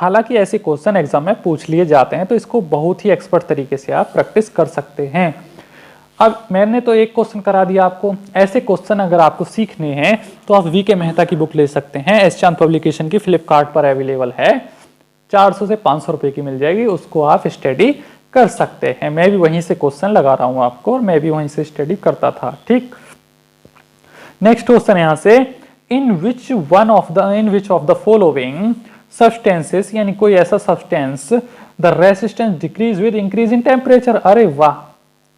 हालांकि ऐसे question exam में पूछ लिए जाते हैं, तो इसको बहुत ही एक्सपर्ट तरीके से आप प्रैक्टिस कर सकते हैं। अब मैंने तो एक क्वेश्चन करा दिया आपको। ऐसे क्वेश्चन अगर आपको सीखने हैं तो आप वी के मेहता की बुक ले सकते हैं, एस चांद पब्लिकेशन की, फ्लिपकार्ट पर अवेलेबल है, 400 से 500 रुपए की मिल जाएगी, उसको आप स्टडी कर सकते हैं। मैं भी वहीं से क्वेश्चन लगा रहा हूं आपको, और मैं भी वहीं से स्टडी करता था। ठीक, नेक्स्ट क्वेश्चन यहां से, in which of the following substances, यानी कोई ऐसा substance the resistance decrease with increase in temperature. अरे वाह,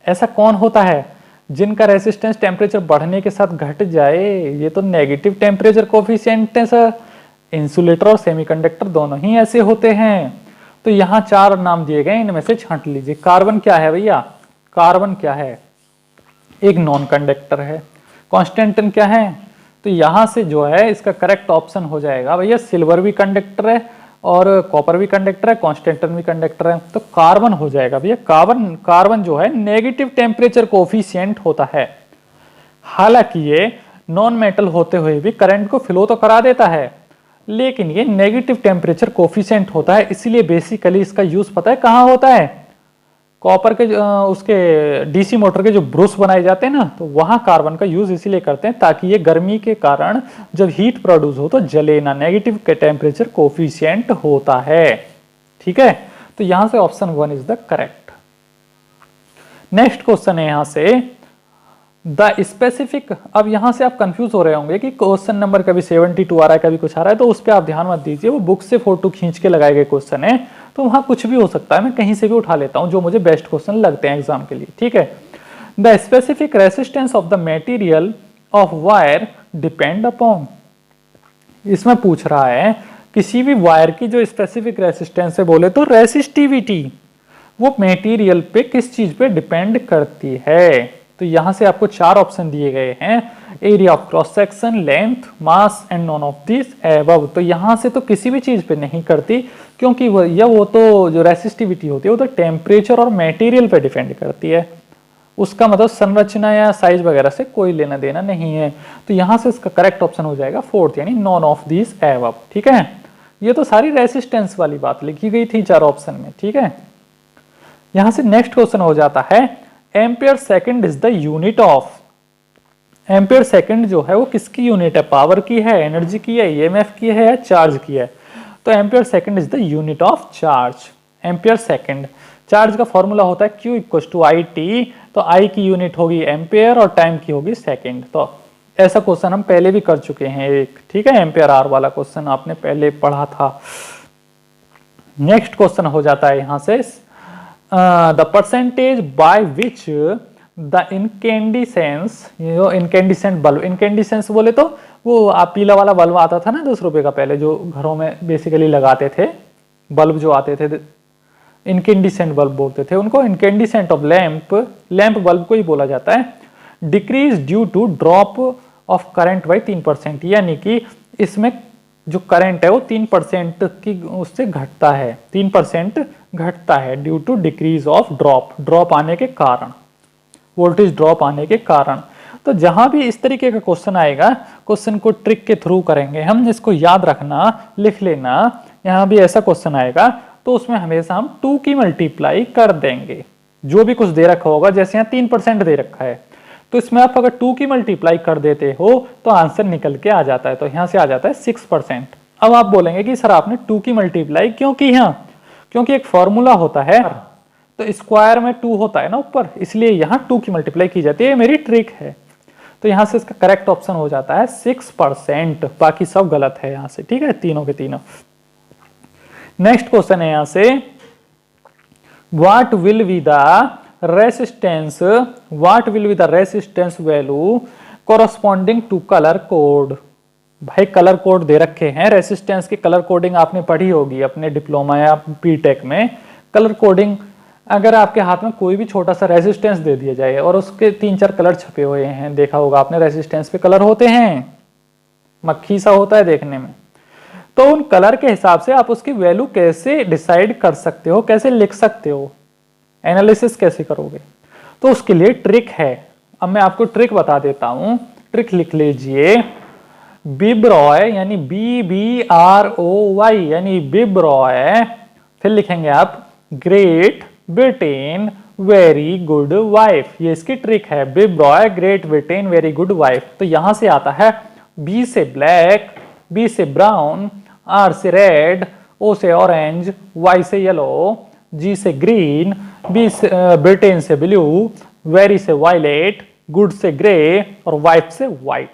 ऐसा कौन होता है जिनका रेसिस्टेंस टेम्परेचर बढ़ने के साथ घट जाए? ये तो नेगेटिव टेम्परेचर कोफिशिएंट है सर। इंसुलेटर और सेमीकंडक्टर दोनों ही ऐसे होते हैं। तो यहाँ 4 नाम दिए गए, इनमें से छांट लीजिए। कार्बन क्या है भैया? कार्बन क्या है? एक नॉन कंडक्टर है। कॉन्स्टेंटन क्या है? तो यहां से जो है इसका करेक्ट ऑप्शन हो जाएगा भैया, सिल्वर भी कंडक्टर है और कॉपर भी कंडक्टर है, कॉन्स्टेंटन भी कंडक्टर है, तो कार्बन हो जाएगा भैया। कार्बन जो है नेगेटिव टेम्परेचर कोफिशिएंट होता है। हालांकि ये नॉन मेटल होते हुए भी करंट को फ्लो तो करा देता है, लेकिन ये नेगेटिव टेम्परेचर कोफिशिएंट होता है। इसीलिए बेसिकली इसका यूज पता है कहां होता है? कॉपर के उसके डीसी मोटर के जो ब्रूस बनाए जाते हैं ना, तो वहां कार्बन का यूज इसीलिए करते हैं ताकि ये गर्मी के कारण जब हीट प्रोड्यूस हो तो जले ना, नेगेटिव टेम्परेचर कोफिशिएंट होता है। ठीक है, तो यहां से option 1 is the correct. Next question है यहां से, द स्पेसिफिक। अब यहां से आप कंफ्यूज हो रहे होंगे कि क्वेश्चन नंबर कभी 72 आ रहा है, कभी कुछ आ रहा है, तो उस पर आप ध्यान मत दीजिए। वो बुक से फोटो खींच के लगाए गए क्वेश्चन है, तो वहां कुछ भी हो सकता है, मैं कहीं से भी उठा लेता हूं जो मुझे बेस्ट क्वेश्चन लगते हैं एग्जाम के लिए। ठीक है, the specific resistance of the material of wire depend upon. इसमें पूछ रहा है किसी भी वायर की जो स्पेसिफिक रेसिस्टेंस है, बोले तो रेसिस्टिविटी, वो मेटीरियल पे किस चीज पे डिपेंड करती है। तो यहां से आपको 4 ऑप्शन दिए गए हैं, area of cross section, length, mass and none of this above. तो यहां से तो किसी भी चीज पे नहीं करती, क्योंकि वो तो जो रेसिस्टिविटी होती है वो तो टेम्परेचर और मटेरियल पे डिपेंड करती है। उसका मतलब संरचना या साइज वगैरह से कोई लेना देना नहीं है। तो यहां से इसका करेक्ट ऑप्शन हो जाएगा 4th, यानी नॉन ऑफ दिस एबव। ठीक है, ये तो सारी रेसिस्टेंस वाली बात लिखी गई थी 4 ऑप्शन में। ठीक है, यहां से नेक्स्ट क्वेश्चन हो जाता है, ampere second is the unit of. Ampere second जो है वो किसकी यूनिट है? पावर की है, एनर्जी की है, ईएमएफ की है, या चार्ज की है? तो ampere second is the unit of charge. Ampere second, charge का फॉर्मूला होता है Q equal to I T. तो आई की यूनिट होगी एम्पियर और टाइम की होगी सेकंड। तो ऐसा क्वेश्चन हम पहले भी कर चुके हैं एक। ठीक है, एम्पियर आर वाला क्वेश्चन आपने पहले पढ़ा था। नेक्स्ट क्वेश्चन हो जाता है यहां से, the percentage by which the incandescence, incandescent bulb. Incandescence बोले तो वो आप पीला वाला बल्ब आता था ना 10 रुपए का, पहले जो घरों में बेसिकली लगाते थे, बल्ब जो आते थे, इनकेंडिसेंट बल्ब बोलते थे उनको। Incandescent of lamp, lamp bulb को ही बोला जाता है। Decrease due to drop of current by 3%, यानी कि इसमें जो करंट है वो 3% की उससे घटता है, 3% घटता है due to decrease of drop, drop आने के कारण, वोल्टेज ड्रॉप आने के कारण। तो जहां भी इस तरीके का क्वेश्चन आएगा, क्वेश्चन को ट्रिक के थ्रू करेंगे हम, इसको याद रखना, लिख लेना। यहां भी ऐसा क्वेश्चन आएगा तो उसमें हमेशा हम 2 की मल्टीप्लाई कर देंगे, जो भी कुछ दे रखा होगा। जैसे यहाँ 3% दे रखा है, तो इसमें आप अगर 2 की मल्टीप्लाई कर देते हो तो आंसर निकल के आ जाता है। तो यहां से आ जाता है 6%। अब आप बोलेंगे कि सर आपने 2 की मल्टीप्लाई क्यों की? यहाँ क्योंकि एक फॉर्मूला होता है, तो स्क्वायर में 2 होता है ना ऊपर, इसलिए यहां 2 की मल्टीप्लाई की जाती है, मेरी ट्रिक है। तो यहां से इसका करेक्ट ऑप्शन हो जाता है 6%। बाकी सब गलत है यहां से। ठीक है, तीनों के तीनों। नेक्स्ट क्वेश्चन है यहां से, what will be the resistance, what will be the resistance value corresponding to colour code. भाई कलर कोड दे रखे हैं, रेसिस्टेंस की कलर कोडिंग आपने पढ़ी होगी अपने डिप्लोमा या बीटेक में। कलर कोडिंग, अगर आपके हाथ में कोई भी छोटा सा रेसिस्टेंस दे दिया जाए और उसके 3-4 कलर छपे हुए हैं, देखा होगा आपने रेसिस्टेंस पे कलर होते हैं, मक्खी सा होता है देखने में, तो उन कलर के हिसाब से आप उसकी वैल्यू कैसे डिसाइड कर सकते हो, कैसे लिख सकते हो, एनालिसिस कैसे करोगे? तो उसके लिए ट्रिक है। अब मैं आपको ट्रिक बता देता हूं, ट्रिक लिख लीजिए। विब्रॉय यानी BBROY यानी विब्रॉय, फिर लिखेंगे आप Great Britain very good wife. ये इसकी ट्रिक है, विब्रॉय Great Britain very good wife. तो यहां से आता है B से ब्लैक, B से ब्राउन, R से रेड, O से ऑरेंज, Y से येलो, G से ग्रीन, B से ब्रिटेन से ब्लू, वेरी से वायलेट, गुड से ग्रे और वाइफ से व्हाइट।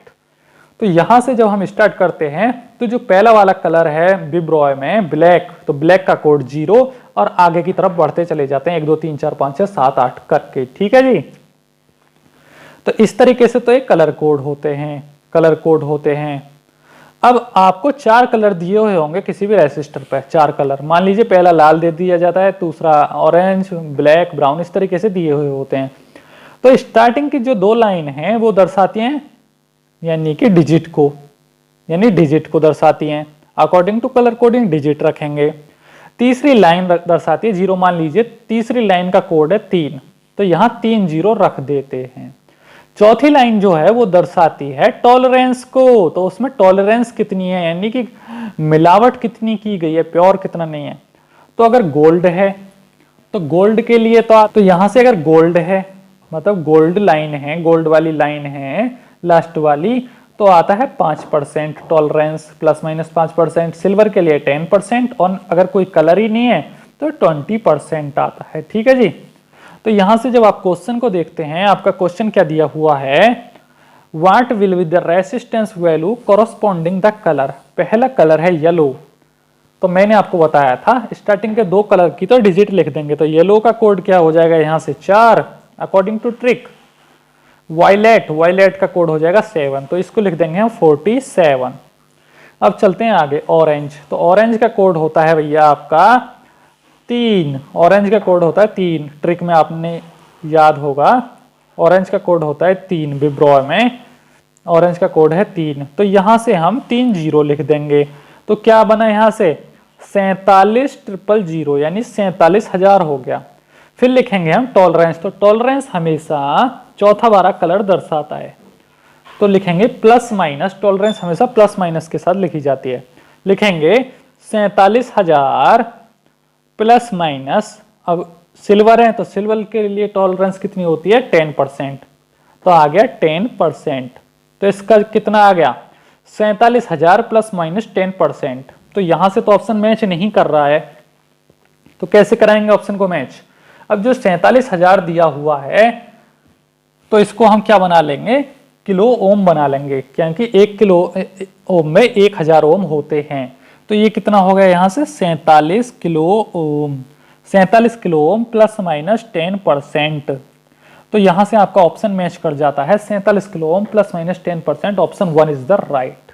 तो यहां से जब हम स्टार्ट करते हैं तो जो पहला वाला कलर है विब्रॉय में ब्लैक, तो ब्लैक का कोड 0 और आगे की तरफ बढ़ते चले जाते हैं 1 2 3 4 5 6 7 8 करके। ठीक है जी। तो इस तरीके से तो ये कलर कोड होते हैं, कलर कोड होते हैं। अब आपको 4 कलर दिए हुए होंगे किसी भी रेसिस्टर पर, 4 कलर। मान लीजिए पहला लाल दे दिया जाता है, दूसरा ऑरेंज, ब्लैक, ब्राउन, इस तरीके से दिए हुए होते हैं। तो स्टार्टिंग की जो 2 लाइन हैं वो दर्शाती हैं यानी कि डिजिट को, यानी डिजिट को दर्शाती हैं। According to colour coding digit रखेंगे। तीसरी लाइन दर्शाती है 0। मान लीजिए तीसरी लाइन का कोड है 3, तो यहां 3 0 रख देते हैं। चौथी लाइन जो है वो दर्शाती है टॉलरेंस को, तो उसमें टॉलरेंस कितनी है यानी कि मिलावट कितनी की गई है, प्योर कितना नहीं है। तो अगर गोल्ड है तो गोल्ड के लिए तो यहां से अगर गोल्ड है मतलब गोल्ड लाइन है, गोल्ड वाली लाइन है लास्ट वाली, तो आता है 5% टॉलरेंस, प्लस माइनस 5%। सिल्वर के लिए 10% और अगर कोई कलर ही नहीं है तो 20% आता है। ठीक है जी। तो यहां से जब आप क्वेश्चन को देखते हैं, आपका क्वेश्चन क्या दिया हुआ है, what will be the resistance value corresponding the colour. पहला कलर है येलो, तो मैंने आपको बताया था स्टार्टिंग के 2 कलर की तो डिजिट लिख देंगे। तो येलो का कोड क्या हो जाएगा यहां से 4 according to trick. Violet, violet का कोड हो जाएगा 7, तो इसको लिख देंगे हम 47। अब चलते हैं आगे ऑरेंज। तो ऑरेंज का कोड होता है भैया आपका 3, ऑरेंज का कोड होता है 3। ट्रिक में आपने याद होगा ऑरेंज का कोड होता है 3, विब्रॉय में ऑरेंज का कोड है 3। तो यहां से हम 3 0 लिख देंगे। तो क्या बना यहां से 47,000 यानी 47,000 हो गया। फिर लिखेंगे हम टॉलरेंस। तो टॉलरेंस हमेशा चौथा वाला कलर दर्शाता है, तो लिखेंगे प्लस माइनस। टॉलरेंस हमेशा प्लस माइनस के साथ लिखी जाती है। लिखेंगे 47,000 प्लस माइनस। अब सिल्वर है तो सिल्वर के लिए टॉलरेंस कितनी होती है 10%, तो आ गया 10%। तो इसका कितना आ गया 47,000 प्लस माइनस 10%। तो यहां से तो ऑप्शन मैच नहीं कर रहा है, तो कैसे कराएंगे ऑप्शन को मैच। अब जो 47,000 दिया हुआ है तो इसको हम क्या बना लेंगे, किलो ओम बना लेंगे, क्योंकि 1 किलो ओम में 1000 ओम होते हैं। तो ये कितना हो गया यहां से 47 kilo ohm. 47 kilo ohm plus minus 10%। तो यहां से आपका ऑप्शन मैच कर जाता है 47 kilo ohm plus minus 10%। Option 1 is the right.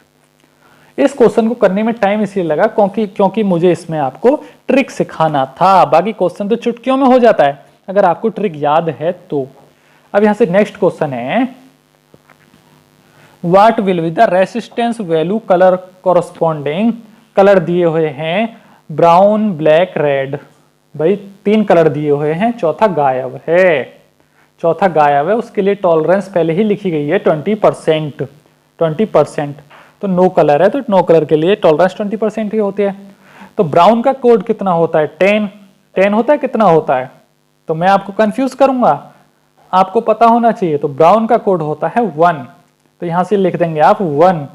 इस क्वेश्चन को करने में टाइम इसलिए लगा क्योंकि मुझे इसमें आपको ट्रिक सिखाना था। बाकी क्वेश्चन तो चुटकियों में हो जाता है अगर आपको ट्रिक याद है तो। अब यहां से नेक्स्ट क्वेश्चन है, what will be the resistance value colour corresponding. Colour दिए हुए हैं ब्राउन, ब्लैक, रेड। भाई 3 कलर दिए हुए हैं, चौथा गायब है। चौथा गायब है, उसके लिए टॉलरेंस पहले ही लिखी गई है 20%। 20%। तो नो कलर है तो नो कलर के लिए टॉलरेंस 20% ही होती है। तो ब्राउन का कोड कितना होता है 10 होता है, कितना होता है, तो मैं आपको कंफ्यूज करूंगा, आपको पता होना चाहिए। तो ब्राउन का कोड होता है 1, तो यहां से लिख देंगे आप 1।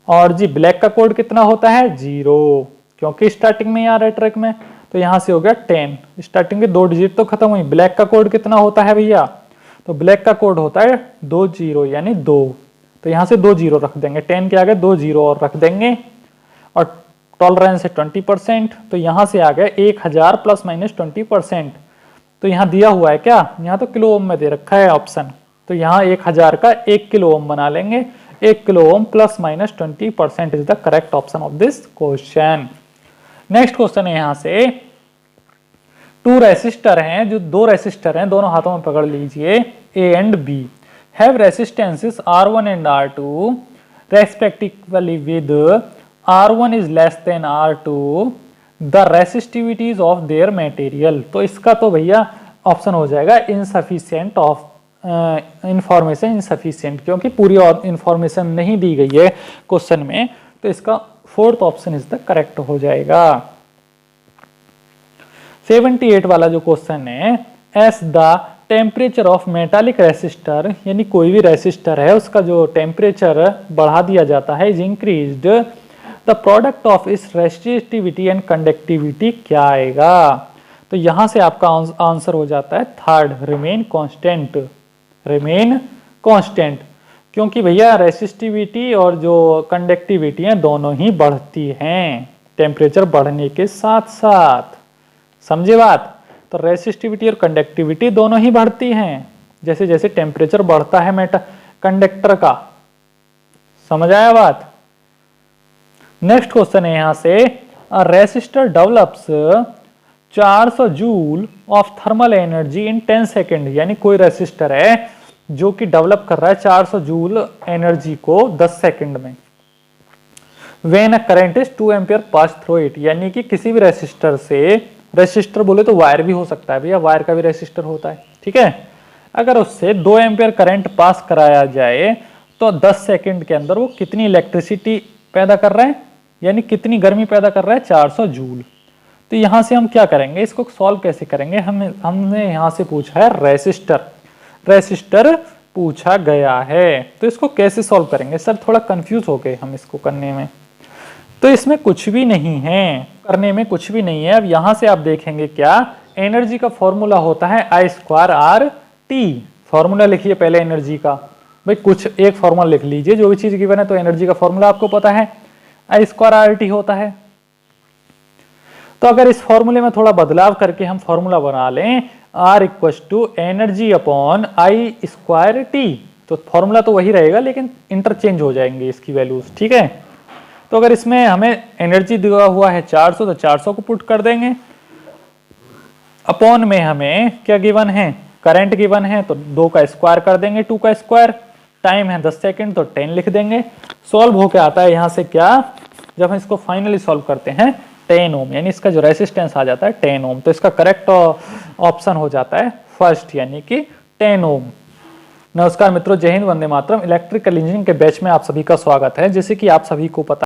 और जी ब्लैक का कोड कितना होता है 0, क्योंकि स्टार्टिंग में आ रहा है ट्रैक में, तो यहां से हो गया 10। स्टार्टिंग के 2 डिजिट तो खत्म हुई। ब्लैक का कोड कितना होता है भैया, तो ब्लैक का कोड होता है 2 0 यानी 2, तो यहां से 2 0 रख देंगे। 10 के आगे 2 0 और रख देंगे। और टॉलरेंस है 20%, तो यहां से आ गया 1000 प्लस माइनस 20%। तो यहां दिया हुआ है क्या, यहां तो किलो ओम में दे रखा है ऑप्शन, तो यहां 1000 का 1 किलो ओम बना लेंगे। 1 kilo ohm plus minus 20% is the correct option of this question. Next question है यहां से 2 रेसिस्टर हैं, जो 2 रेसिस्टर हैं, दोनों हाथों में पकड़ लीजिए, A and B have resistances R1 and R2 respectively with R1 is less than R2 the resistivities of their material। तो इसका तो भैया ऑप्शन हो जाएगा insufficient of इंफॉर्मेशन insufficient, क्योंकि पूरी इंफॉर्मेशन नहीं दी गई है क्वेश्चन में, तो इसका fourth option is the correct हो जाएगा। 78 वाला जो क्वेश्चन है, S the temperature of metallic resistor, यानी कोई भी रेसिस्टर है उसका जो टेम्परेचर बढ़ा दिया जाता है, is increased, the product of इस रेसिस्टिविटी एंड कंडक्टिविटी क्या आएगा? तो यहां से आपका आंसर हो जाता है third, remain constant. Remain constant, क्योंकि भैया रेसिस्टिविटी और जो कंडक्टिविटी है दोनों ही बढ़ती हैं टेम्परेचर बढ़ने के साथ साथ। समझे बात? तो रेसिस्टिविटी और कंडक्टिविटी दोनों ही बढ़ती हैं जैसे जैसे टेम्परेचर बढ़ता है कंडक्टर का। समझ आया बात? नेक्स्ट क्वेश्चन है यहां से, a resistor develops 400 joule of thermal energy in 10 second, यानी कोई रेसिस्टर है जो कि डेवलप कर रहा है 400 जूल एनर्जी को 10 सेकेंड में। When a current is 2 ampere pass through it, यानी कि किसी भी रेसिस्टर से, रेसिस्टर बोले तो वायर भी हो सकता है भैया, वायर का भी रेसिस्टर होता है, ठीक है। अगर उससे 2 एम्पियर करंट पास कराया जाए तो 10 सेकेंड के अंदर वो कितनी इलेक्ट्रिसिटी पैदा कर रहा है, यानी कितनी गर्मी पैदा कर रहा है? 400 जूल। तो यहां से हम क्या करेंगे, इसको सॉल्व कैसे करेंगे? हमने यहां से पूछा है रेसिस्टर, रेसिस्टर पूछा गया है, तो इसको कैसे सॉल्व करेंगे? सर थोड़ा कंफ्यूज हो गए हम इसको करने में। तो इसमें कुछ भी नहीं है, करने में कुछ भी नहीं है। अब यहां से आप देखेंगे क्या, एनर्जी का फॉर्मूला होता है I²RT। फॉर्मूला लिखिए पहले एनर्जी का, भाई कुछ एक फॉर्मूला लिख लीजिए, जो भी चीज गिवन है तो एनर्जी का फॉर्मूला आपको पता है I²RT होता है। तो अगर इस फॉर्मूले में थोड़ा बदलाव करके हम फॉर्मूला बना लें R = एनर्जी अपॉन I²T, तो फॉर्मूला तो वही रहेगा लेकिन इंटरचेंज हो जाएंगे इसकी वैल्यूज, ठीक है। तो अगर इसमें हमें एनर्जी दिया हुआ है 400, तो 400 को पुट कर देंगे, अपॉन में हमें क्या गिवन है, करंट गिवन है, तो 2 का स्क्वायर कर देंगे, 2 का स्क्वायर, टाइम है 10 सेकेंड तो 10 लिख देंगे। सॉल्व होके आता है यहां से क्या, जब हम इसको फाइनली सॉल्व करते हैं 10 ओम, यानी इसका जो रेसिस्टेंस आ जाता है 10 ओम। तो इसका करेक्ट ऑप्शन हो जाता है फर्स्ट, यानी कि 10 ओम। नमस्कार मित्रों, जय हिंद, वंदे मातरम। इलेक्ट्रिकल इंजीनियरिंग के बैच में आप सभी का स्वागत है। जैसे कि आप सभी को पता